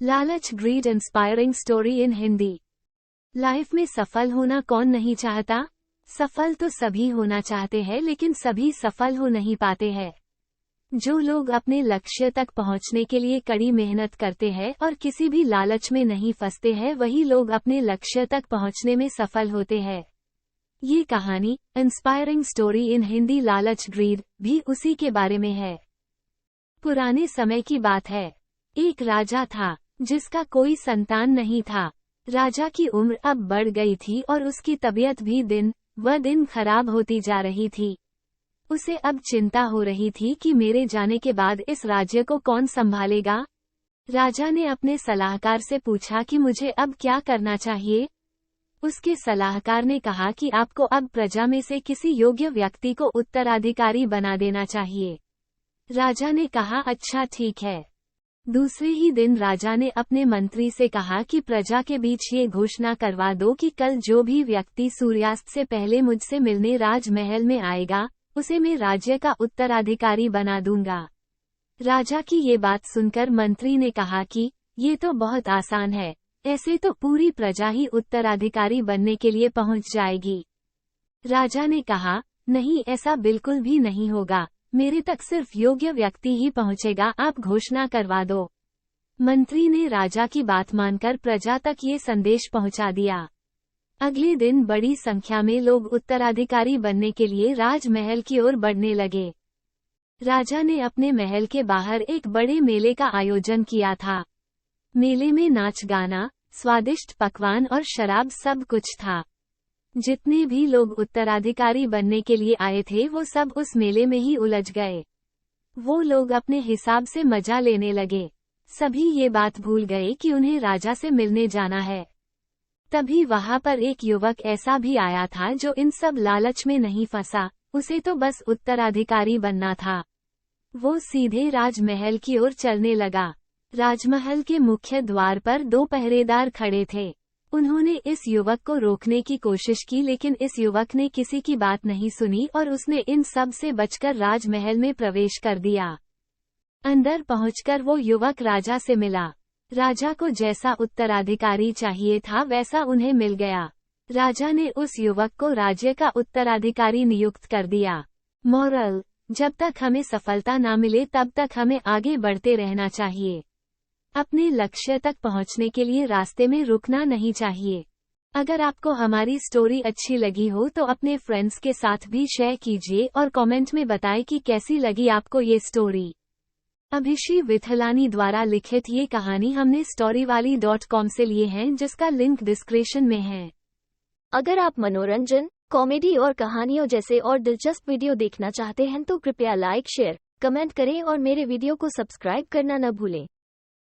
लालच greed inspiring story in Hindi. Life में सफल होना कौन नहीं चाहता। सफल तो सभी होना चाहते हैं, लेकिन सभी सफल हो नहीं पाते हैं। जो लोग अपने लक्ष्य तक पहुंचने के लिए कड़ी मेहनत करते हैं और किसी भी लालच में नहीं फंसते हैं, वही लोग अपने लक्ष्य तक पहुंचने में सफल होते हैं। ये कहानी इंस्पायरिंग स्टोरी इन हिंदी लालच ग्रीड भी उसी के बारे में है। पुराने समय की बात है। एक राजा था जिसका कोई संतान नहीं था। राजा की उम्र अब बढ़ गई थी और उसकी तबीयत भी दिन व दिन खराब होती जा रही थी। उसे अब चिंता हो रही थी कि मेरे जाने के बाद इस राज्य को कौन संभालेगा। राजा ने अपने सलाहकार से पूछा कि मुझे अब क्या करना चाहिए। उसके सलाहकार ने कहा कि आपको अब प्रजा में से किसी योग्य व्यक्ति को उत्तराधिकारी बना देना चाहिए। राजा ने कहा, अच्छा ठीक है। दूसरे ही दिन राजा ने अपने मंत्री से कहा कि प्रजा के बीच ये घोषणा करवा दो कि कल जो भी व्यक्ति सूर्यास्त से पहले मुझसे मिलने राजमहल में आएगा, उसे मैं राज्य का उत्तराधिकारी बना दूंगा। राजा की ये बात सुनकर मंत्री ने कहा कि ये तो बहुत आसान है, ऐसे तो पूरी प्रजा ही उत्तराधिकारी बनने के लिए पहुंच जाएगी। राजा ने कहा, नहीं, ऐसा बिल्कुल भी नहीं होगा, मेरे तक सिर्फ योग्य व्यक्ति ही पहुंचेगा, आप घोषणा करवा दो। मंत्री ने राजा की बात मानकर प्रजा तक ये संदेश पहुंचा दिया। अगले दिन बड़ी संख्या में लोग उत्तराधिकारी बनने के लिए राजमहल की ओर बढ़ने लगे। राजा ने अपने महल के बाहर एक बड़े मेले का आयोजन किया था। मेले में नाच गाना, स्वादिष्ट पकवान और शराब सब कुछ था। जितने भी लोग उत्तराधिकारी बनने के लिए आए थे, वो सब उस मेले में ही उलझ गए। वो लोग अपने हिसाब से मजा लेने लगे। सभी ये बात भूल गए कि उन्हें राजा से मिलने जाना है। तभी वहां पर एक युवक ऐसा भी आया था जो इन सब लालच में नहीं फंसा, उसे तो बस उत्तराधिकारी बनना था। वो सीधे राजमहल की ओर चलने लगा। राजमहल के मुख्य द्वार पर 2 पहरेदार खड़े थे। उन्होंने इस युवक को रोकने की कोशिश की, लेकिन इस युवक ने किसी की बात नहीं सुनी और उसने इन सब से बचकर राजमहल में प्रवेश कर दिया। अंदर पहुंचकर वो युवक राजा से मिला। राजा को जैसा उत्तराधिकारी चाहिए था वैसा उन्हें मिल गया। राजा ने उस युवक को राज्य का उत्तराधिकारी नियुक्त कर दिया। मोरल: जब तक हमें सफलता ना मिले तब तक हमें आगे बढ़ते रहना चाहिए। अपने लक्ष्य तक पहुंचने के लिए रास्ते में रुकना नहीं चाहिए। अगर आपको हमारी स्टोरी अच्छी लगी हो तो अपने फ्रेंड्स के साथ भी शेयर कीजिए और कमेंट में बताएं कि कैसी लगी आपको ये स्टोरी। अभिषी विथलानी द्वारा लिखित ये कहानी हमने storyvalley.com से लिए हैं, जिसका लिंक डिस्क्रिप्शन में है। अगर आप मनोरंजन, कॉमेडी और कहानियों जैसे और दिलचस्प वीडियो देखना चाहते हैं तो कृपया लाइक, शेयर, कमेंट करें और मेरे वीडियो को सब्सक्राइब करना न भूलें।